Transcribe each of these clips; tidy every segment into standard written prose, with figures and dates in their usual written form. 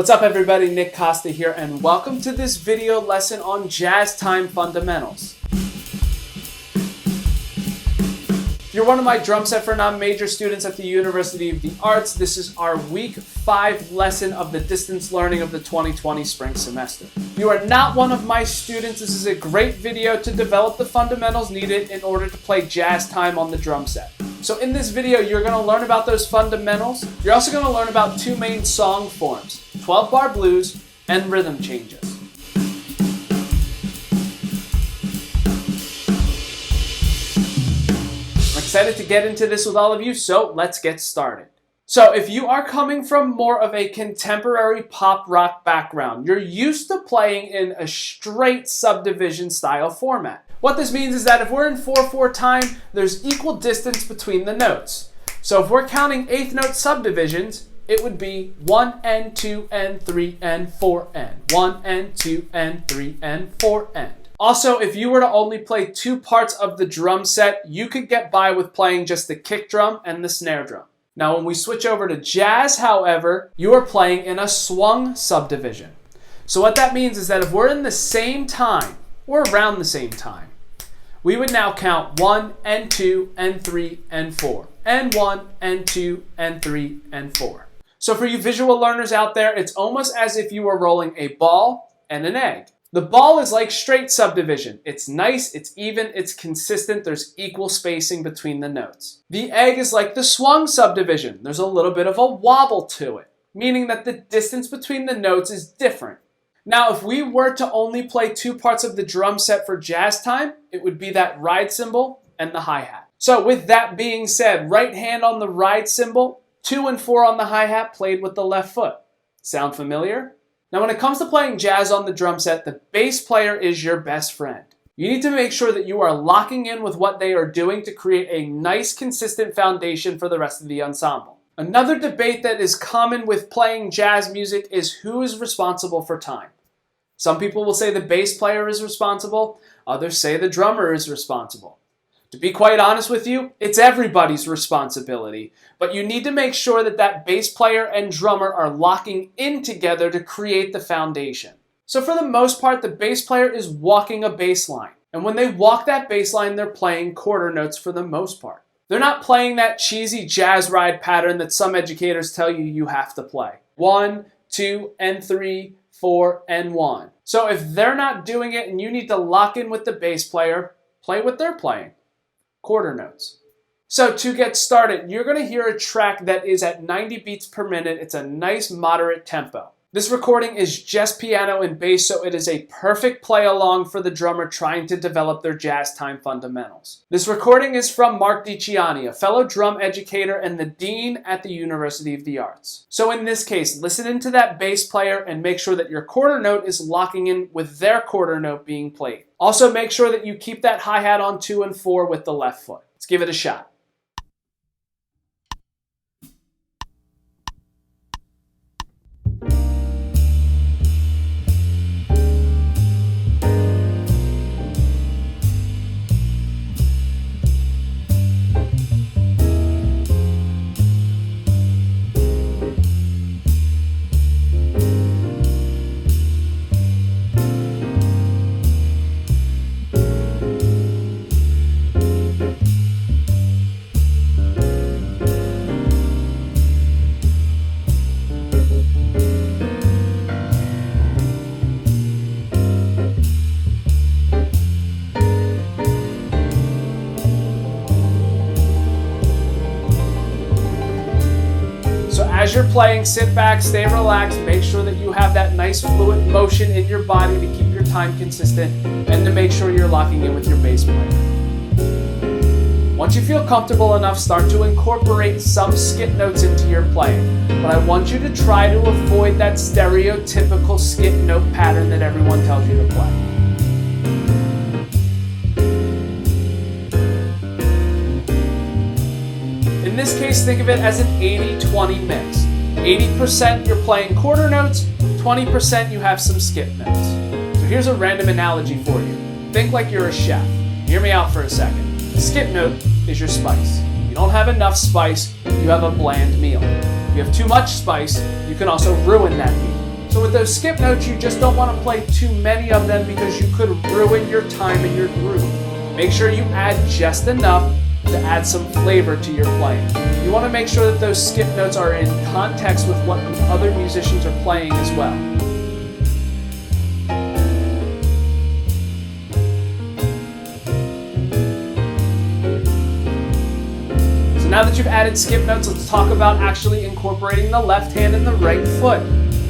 What's up everybody, Nick Costa here, and welcome to this video lesson on jazz time fundamentals. If you're one of my drum set for non-major students at the University of the Arts, this is our week 5 lesson of the distance learning of the 2020 spring semester. If you are not one of my students, this is a great video to develop the fundamentals needed in order to play jazz time on the drum set. So in this video, you're going to learn about those fundamentals. You're also going to learn about two main song forms, 12-bar blues and rhythm changes. I'm excited to get into this with all of you, so let's get started. So if you are coming from more of a contemporary pop rock background, you're used to playing in a straight subdivision style format. What this means is that if we're in 4/4 time, there's equal distance between the notes. So if we're counting eighth note subdivisions, it would be 1 and 2 and 3 and 4 and 1 and 2 and 3 and 4 and. Also, if you were to only play two parts of the drum set, you could get by with playing just the kick drum and the snare drum. Now, when we switch over to jazz, however, you are playing in a swung subdivision. So what that means is that if we're in the same time, or around the same time, we would now count 1 and 2 and 3 and 4, and 1 and 2 and 3 and 4. So for you visual learners out there, it's almost as if you were rolling a ball and an egg. The ball is like straight subdivision. It's nice, it's even, it's consistent, there's equal spacing between the notes. The egg is like the swung subdivision. There's a little bit of a wobble to it, meaning that the distance between the notes is different. Now, if we were to only play two parts of the drum set for jazz time, it would be that ride cymbal and the hi-hat. So with that being said, right hand on the ride cymbal, 2 and 4 on the hi-hat played with the left foot. Sound familiar? Now, when it comes to playing jazz on the drum set, the bass player is your best friend. You need to make sure that you are locking in with what they are doing to create a nice, consistent foundation for the rest of the ensemble. Another debate that is common with playing jazz music is who is responsible for time. Some people will say the bass player is responsible, others say the drummer is responsible. To be quite honest with you, it's everybody's responsibility, but you need to make sure that that bass player and drummer are locking in together to create the foundation. So for the most part, the bass player is walking a bass line, and when they walk that bass line, they're playing quarter notes for the most part. They're not playing that cheesy jazz ride pattern that some educators tell you you have to play. 1, 2, and 3, 4, and 1. So if they're not doing it and you need to lock in with the bass player, play what they're playing. Quarter notes. So to get started, you're going to hear a track that is at 90 beats per minute. It's a nice moderate tempo. This recording is just piano and bass, so it is a perfect play along for the drummer trying to develop their jazz time fundamentals. This recording is from Mark DiCiani, a fellow drum educator and the dean at the University of the Arts. So in this case, listen into that bass player and make sure that your quarter note is locking in with their quarter note being played. Also make sure that you keep that hi-hat on 2 and 4 with the left foot. Let's give it a shot. As you're playing, sit back, stay relaxed, make sure that you have that nice fluid motion in your body to keep your time consistent and to make sure you're locking in with your bass player. Once you feel comfortable enough, start to incorporate some skip notes into your playing. But I want you to try to avoid that stereotypical skip note pattern that everyone tells you to play. In this case, think of it as an 80-20 mix. 80% you're playing quarter notes, 20% you have some skip notes. So here's a random analogy for you. Think like you're a chef. Hear me out for a second. The skip note is your spice. You don't have enough spice, you have a bland meal. If you have too much spice, you can also ruin that meal. So with those skip notes, you just don't want to play too many of them because you could ruin your time in your groove. Make sure you add just enough to add some flavor to your playing. You want to make sure that those skip notes are in context with what the other musicians are playing as well. So now that you've added skip notes, let's talk about actually incorporating the left hand and the right foot.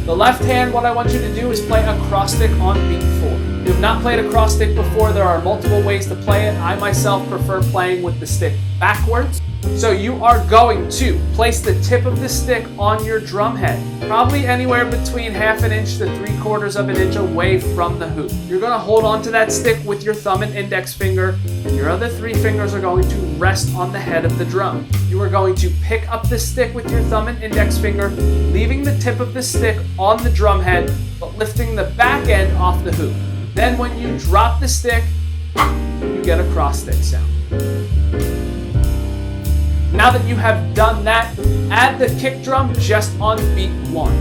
The left hand, what I want you to do is play acrostic on beat 4. If you have not played acrostic before, there are multiple ways to play it. I myself prefer playing with the stick backwards. So you are going to place the tip of the stick on your drum head, probably anywhere between 1/2 inch to 3/4 of an inch away from the hoop. You're going to hold on to that stick with your thumb and index finger, and your other 3 fingers are going to rest on the head of the drum. You are going to pick up the stick with your thumb and index finger, leaving the tip of the stick on the drum head, but lifting the back end off the hoop. Then when you drop the stick, you get a cross stick sound. Now that you have done that, add the kick drum just on beat 1.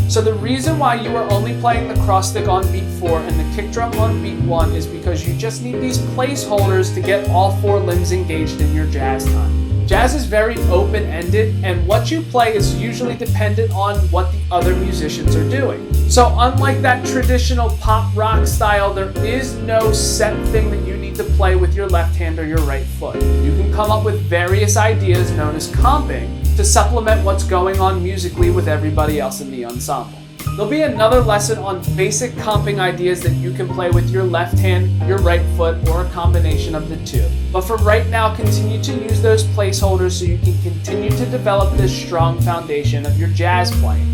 So the reason why you are only playing the cross stick on beat 4 and the kick drum on beat 1 is because you just need these placeholders to get all 4 limbs engaged in your jazz time. Jazz is very open-ended, and what you play is usually dependent on what the other musicians are doing. So unlike that traditional pop rock style, there is no set thing that you need to play with your left hand or your right foot. You can come up with various ideas known as comping to supplement what's going on musically with everybody else in the ensemble. There'll be another lesson on basic comping ideas that you can play with your left hand, your right foot, or a combination of the two. But for right now, continue to use those placeholders so you can continue to develop this strong foundation of your jazz playing.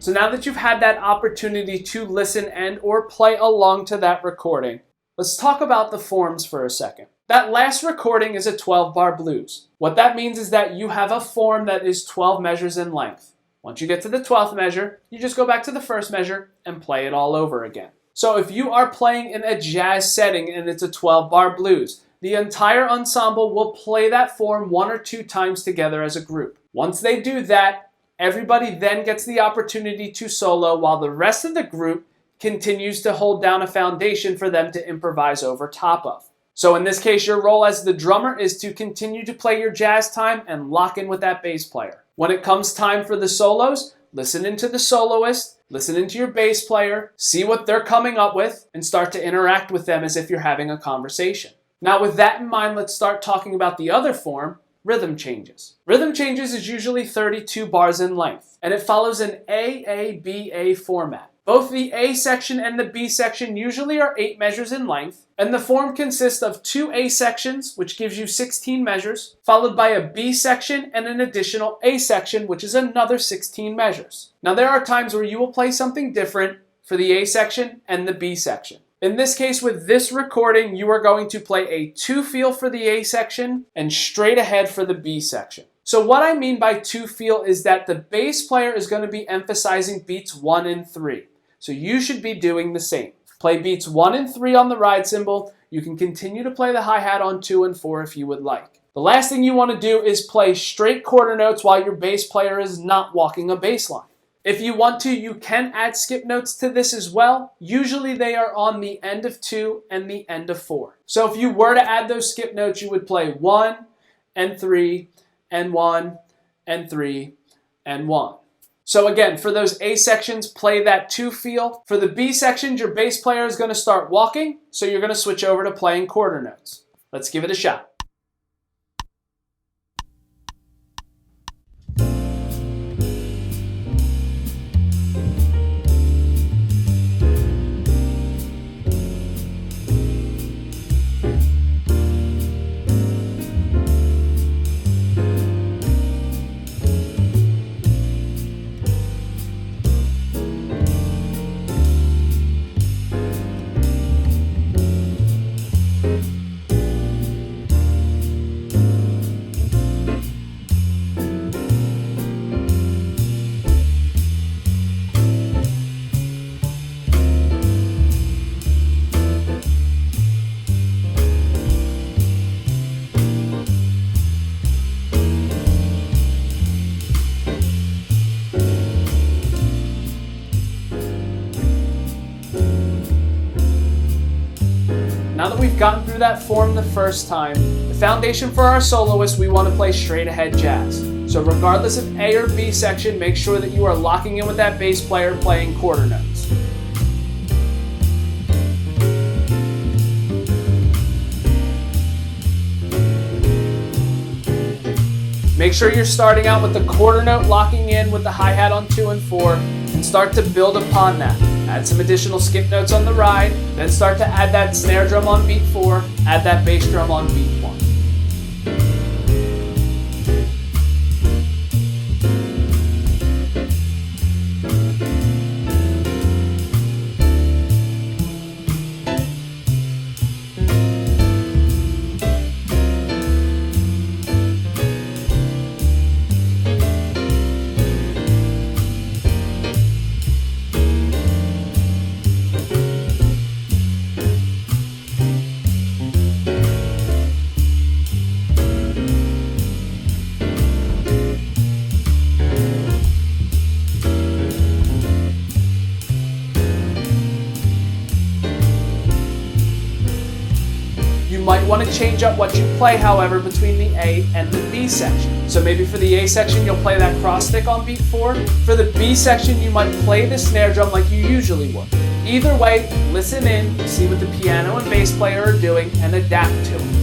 So now that you've had that opportunity to listen and or play along to that recording, let's talk about the forms for a second. That last recording is a 12-bar blues. What that means is that you have a form that is 12 measures in length. Once you get to the 12th measure, you just go back to the first measure and play it all over again. So if you are playing in a jazz setting and it's a 12-bar blues, the entire ensemble will play that form 1 or 2 times together as a group. Once they do that, everybody then gets the opportunity to solo while the rest of the group continues to hold down a foundation for them to improvise over top of. So in this case, your role as the drummer is to continue to play your jazz time and lock in with that bass player. When it comes time for the solos, listen into the soloist, listen into your bass player, see what they're coming up with, and start to interact with them as if you're having a conversation. Now with that in mind, let's start talking about the other form, rhythm changes. Rhythm changes is usually 32 bars in length, and it follows an AABA format. Both the A section and the B section usually are 8 measures in length, and the form consists of 2 A sections, which gives you 16 measures, followed by a B section and an additional A section, which is another 16 measures. Now there are times where you will play something different for the A section and the B section. In this case, with this recording, you are going to play a 2-feel for the A section and straight ahead for the B section. So what I mean by 2-feel is that the bass player is going to be emphasizing beats 1 and 3. So you should be doing the same. Play beats 1 and 3 on the ride cymbal. You can continue to play the hi-hat on 2 and 4 if you would like. The last thing you want to do is play straight quarter notes while your bass player is not walking a bass line. If you want to, you can add skip notes to this as well. Usually they are on the end of 2 and the end of 4. So if you were to add those skip notes, you would play 1 and 3 and 1 and 3 and 1. So again, for those A sections, play that 2-feel. For the B sections, your bass player is going to start walking, so you're going to switch over to playing quarter notes. Let's give it a shot. that form the first time, the foundation for our soloist, we want to play straight ahead jazz. So regardless of A or B section, make sure that you are locking in with that bass player playing quarter notes. Make sure you're starting out with the quarter note locking in with the hi-hat on 2 and 4, and start to build upon that. Add some additional skip notes on the ride, then start to add that snare drum on beat 4, add that bass drum on beat 1. You might want to change up what you play, however, between the A and the B section. So maybe for the A section, you'll play that cross stick on beat 4. For the B section, you might play the snare drum like you usually would. Either way, listen in, see what the piano and bass player are doing, and adapt to it.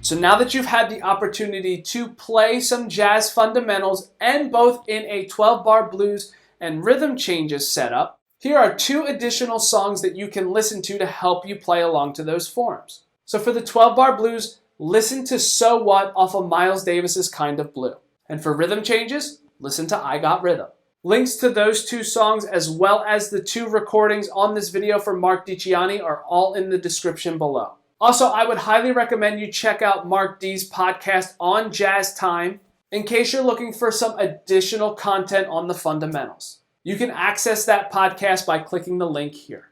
So now that you've had the opportunity to play some jazz fundamentals and both in a 12-bar blues and rhythm changes setup, here are 2 additional songs that you can listen to help you play along to those forms. So for the 12-bar blues, listen to So What off of Miles Davis's Kind of Blue. And for rhythm changes, listen to I Got Rhythm. Links to those 2 songs as well as the 2 recordings on this video for Mark DiCiani are all in the description below. Also, I would highly recommend you check out Mark D's podcast on Jazz Time in case you're looking for some additional content on the fundamentals. You can access that podcast by clicking the link here.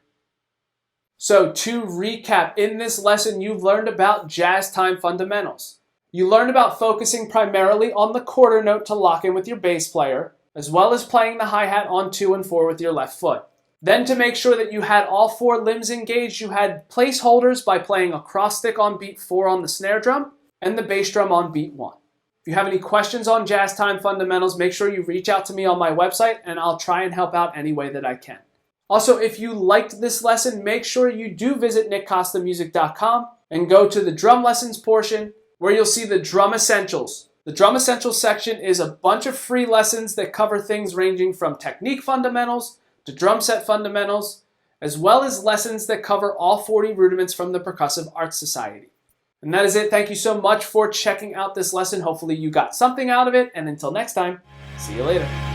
So to recap, in this lesson, you've learned about jazz time fundamentals. You learned about focusing primarily on the quarter note to lock in with your bass player, as well as playing the hi-hat on 2 and 4 with your left foot. Then to make sure that you had all 4 limbs engaged, you had placeholders by playing a cross stick on beat 4 on the snare drum and the bass drum on beat 1. If you have any questions on jazz time fundamentals, make sure you reach out to me on my website and I'll try and help out any way that I can. Also, if you liked this lesson, make sure you do visit nickcostamusic.com and go to the drum lessons portion where you'll see the drum essentials. The drum essentials section is a bunch of free lessons that cover things ranging from technique fundamentals to drum set fundamentals, as well as lessons that cover all 40 rudiments from the Percussive Arts Society. And that is it. Thank you so much for checking out this lesson. Hopefully you got something out of it, and until next time, see you later.